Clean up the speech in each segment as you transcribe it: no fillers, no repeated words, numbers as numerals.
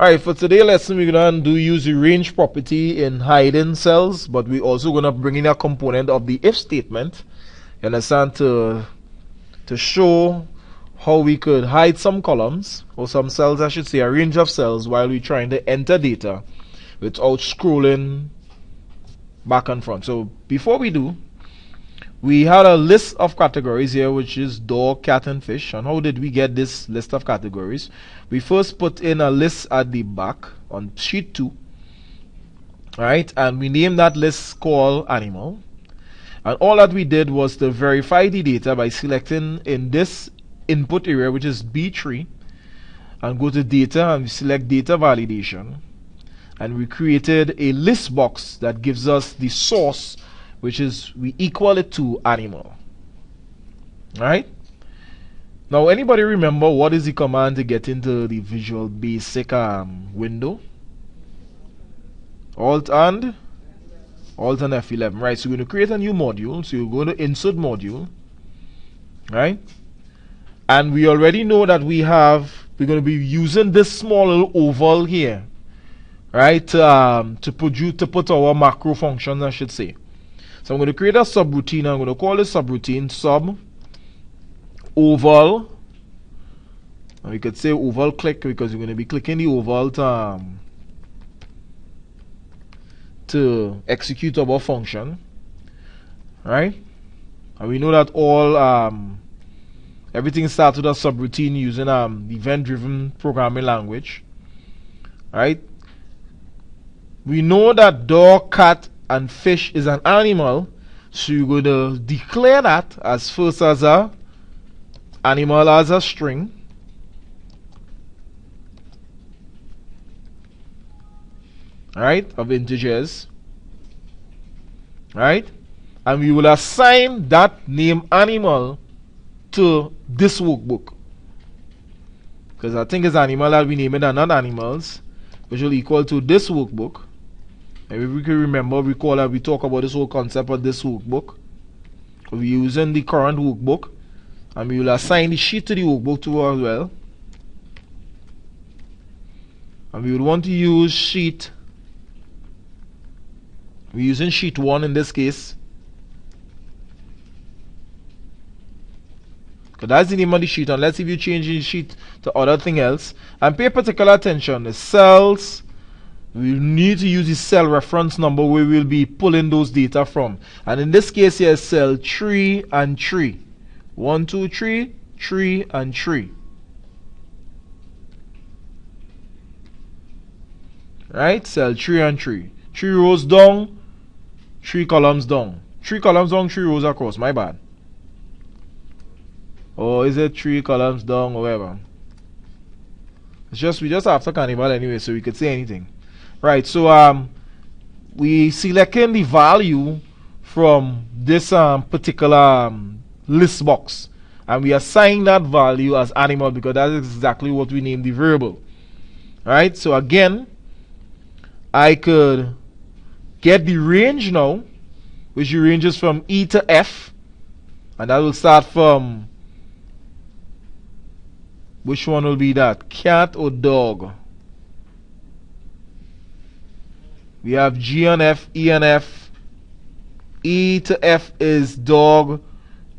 Alright, for today's lesson, we're going to use the range property in hiding cells, but we're also going to bring in a component of the if statement, you understand, to show how we could hide some columns, or some cells, I should say, a range of cells, while we're trying to enter data without scrolling back and front. So before we do, we had a list of categories here, which is dog, cat, and fish. And how did we get this list of categories? We first put in a list at the back on sheet 2, right? And we named that list called animal. And all that we did was to verify the data by selecting in this input area, which is B3, and go to data and select data validation. And we created a list box that gives us the source, which is we equal it to animal. Right? Now, anybody remember what is the command to get into the Visual Basic window? Alt and F11. Right? So we're going to create a new module. So you're going to insert module. Right? And we already know that we're going to be using this small little oval here. Right? To put our macro functions, I should say. So I'm going to create a subroutine. I'm going to call this subroutine sub oval. And we could say oval click because we're going to be clicking the oval to execute our function. Right? And we know that everything starts with a subroutine using event-driven programming language. Right? We know that dog, cat, and fish is an animal, so you're going to declare that as first as a animal as a string, right, of integers, right, and we will assign that name animal to this workbook, because I think it's animal that we name it and not animals, which will equal to this workbook. Maybe we can recall that we talk about this whole concept of this workbook. We're using the current workbook, and we will assign the sheet to the workbook too as well. And we would want to use sheet. We're using sheet 1 in this case, because that's the name of the sheet, unless if you change the sheet to other thing else. And pay particular attention, the cells. We need to use the cell reference number where we'll be pulling those data from. And in this case here, cell 3 and 3. 1, 2, 3, 3 and 3. Right? Cell 3 and 3. 3 rows down, 3 columns down. 3 columns down, 3 rows across. My bad. Or is it 3 columns down or whatever? We just after carnival anyway, so we could say anything. Right, so we selecting the value from this particular list box, and we assign that value as animal because that is exactly what we named the variable. Right, so again, I could get the range now, which ranges from E to F, and that will start from, which one will be that? Cat or dog? We have G and F, E and F. E to F is dog,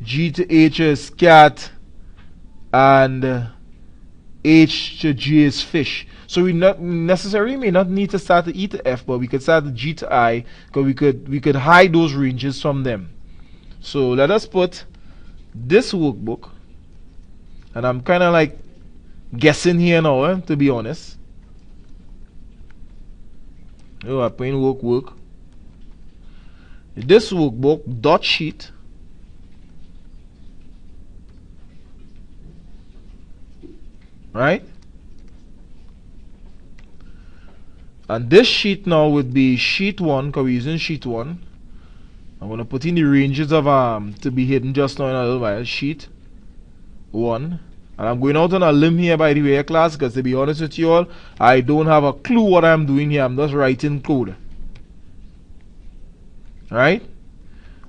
G to H is cat, and H to G is fish. So we not necessarily may not need to start the E to F, but we could start the G to I, because we could hide those ranges from them. So let us put this workbook, and I'm kind of like guessing here now, to be honest. Oh, I'm playing work. This workbook dot sheet, right? And this sheet now would be sheet 1, because we're using sheet 1. I'm going to put in the ranges of to be hidden just now in a little while. Sheet 1. And I'm going out on a limb here, by the way, class, because to be honest with you all, I don't have a clue what I'm doing here. I'm just writing code. Right?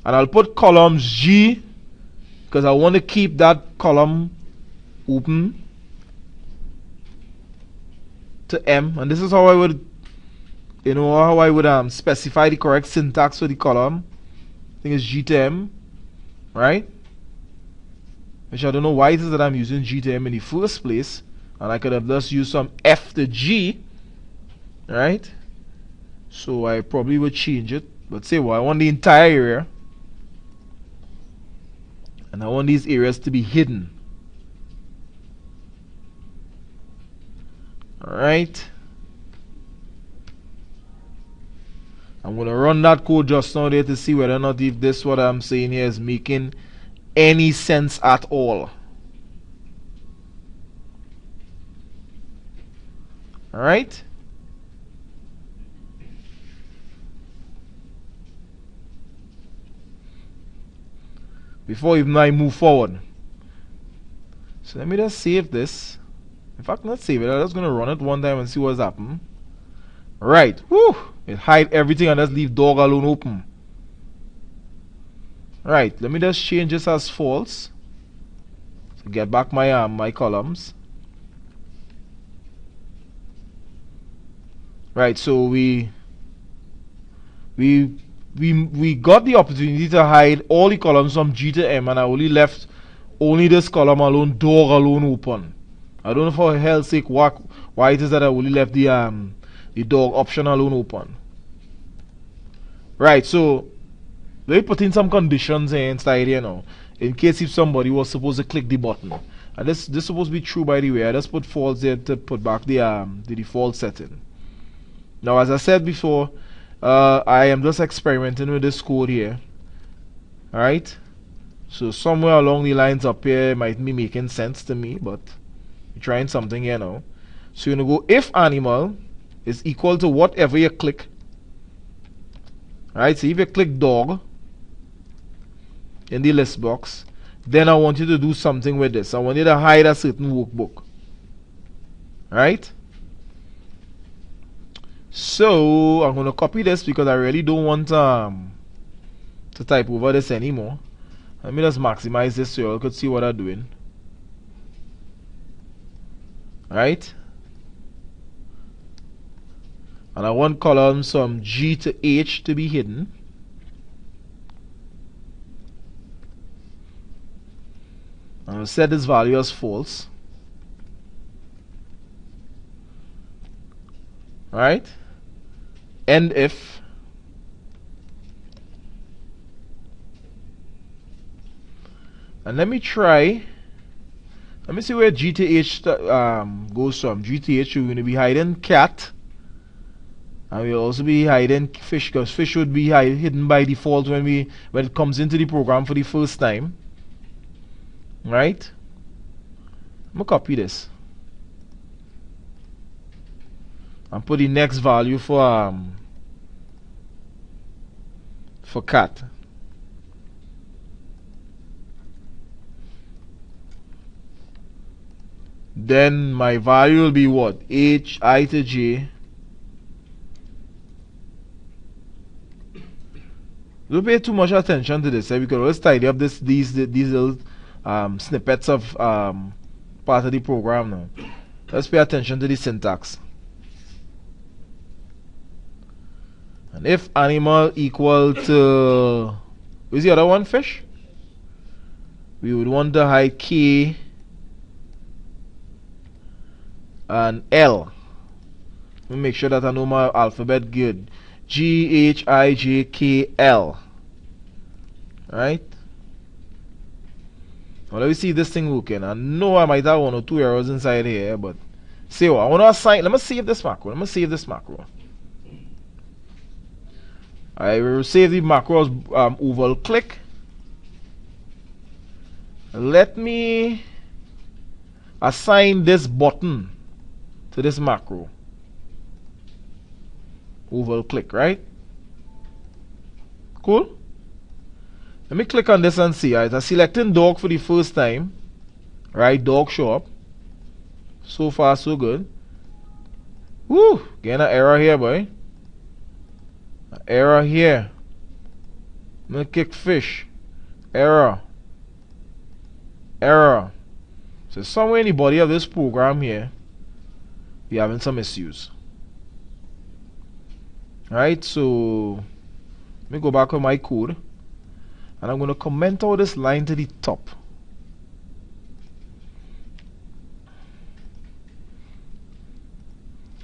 And I'll put columns G, because I want to keep that column open. to M, and this is how I would, how I would specify the correct syntax for the column. I think it's G to M, right? Which I don't know why it is that I'm using G to M in the first place, and I could have just used some F to G, right? So I probably would change it, but say, well, I want the entire area, and I want these areas to be hidden. Alright, I'm going to run that code just now there to see whether or not if this what I'm saying here is making any sense at all. Alright, before even I move forward. So let me just save this. In fact, not save it. I'm just going to run it one time and see what's happening. Right. Woo! It hide everything and just leave dog alone open. Right. Let me just change this as false. So get back my my columns. Right. So we got the opportunity to hide all the columns from G to M, and I only left only this column alone, dog alone open. I don't know for hell's sake why it is that I only left the dog option alone open. Right, so let me put in some conditions here inside here now, in case if somebody was supposed to click the button. And this is supposed to be true, by the way. I just put false there to put back the default setting. Now, as I said before, I am just experimenting with this code here. Alright, so somewhere along the lines up here it might be making sense to me, but we're trying something here now. So you're going to go if animal is equal to whatever you click. Alright, so if you click dog in the list box, then I want you to do something with this. I want you to hide a certain workbook. Alright, so I'm going to copy this because I really don't want to type over this anymore. Let me just maximize this so you all could see what I'm doing. Right, and I want columns from G to H to be hidden. And I'll set this value as false. Right, and if and let me see where G to H goes from. G to H, we're going to be hiding cat, and we'll also be hiding fish, because fish would be hidden by default when it comes into the program for the first time. Right, I'm gonna copy this and put the next value for cat. Then my value will be what? H, I to J. Don't pay too much attention to this. We can always tidy up these little snippets of part of the program now. Let's pay attention to the syntax. And if animal equal to, what's the other one, fish? We would want to hide K and L. Let me make sure that I know my alphabet good. G, H, I, J, K, L. Right? Well, let me see if this thing working. I know I might have 1 or 2 errors inside here, but see what I want to assign. Let me save this macro. I will save the macro as oval click. Let me assign this button to this macro. Oval click, right? Cool. Let me click on this and see. Right, I'm selecting dog for the first time. Right, dog show up. So far, so good. Woo! Getting an error here, boy. An error here. I'm gonna kick fish. Error. Error. So somewhere in the body of this program here, we're having some issues. Right, so let me go back on my code, and I'm going to comment out this line to the top.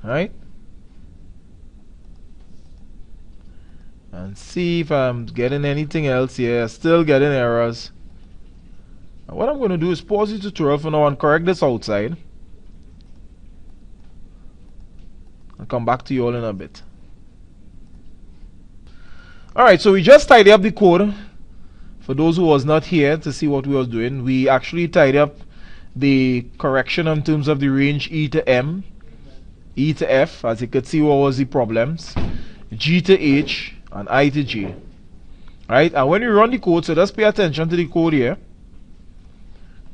Right, and see if I'm getting anything else here. Still getting errors. And what I'm going to do is pause the tutorial for now and correct this outside, and come back to you all in a bit. Alright, so we just tidy up the code. For those who was not here to see what we was doing, we actually tidy up the correction in terms of the range E to M, E to F, as you could see what was the problems, G to H, and I to J. Right, and when we run the code, so just pay attention to the code here.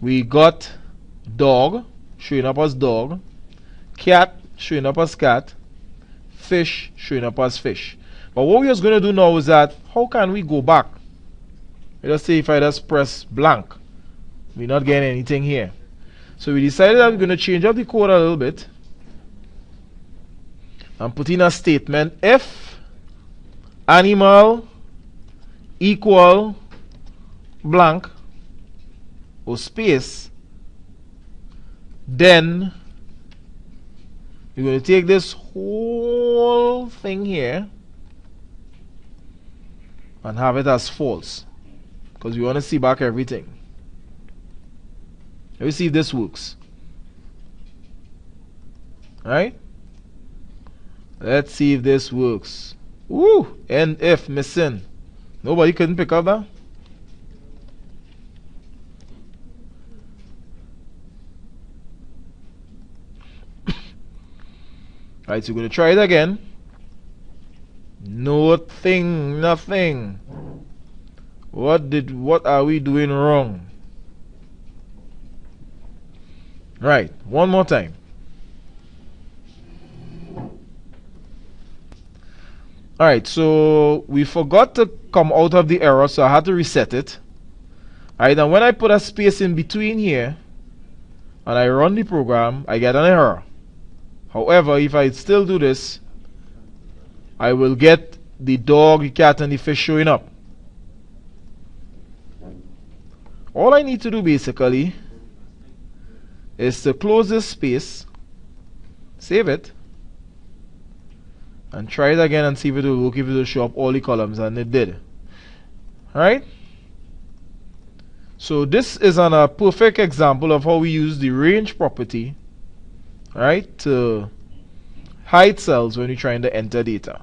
We got dog showing up as dog, cat showing up as cat, fish showing up as fish. But what we are going to do now is that, how can we go back? Let's say if I just press blank, we're not getting anything here. So we decided that we're going to change up the code a little bit and put in a statement: if animal equal blank or space, then we're going to take this whole thing here and have it as false, because we want to see back everything. Let me see if this works. Right? Let's see if this works. Woo! And if missing. Nobody couldn't pick up that? Right, so we're going to try it again. Nothing, nothing. What are we doing wrong? Right, one more time. Alright, so we forgot to come out of the error, so I had to reset it. Alright, and when I put a space in between here and I run the program, I get an error. However, if I still do this, I will get the dog, the cat, and the fish showing up. All I need to do basically is to close this space, save it, and try it again and see if it will work, if it will show up all the columns, and it did. Alright? So this is a perfect example of how we use the range property, right, to hide cells when you're trying to enter data.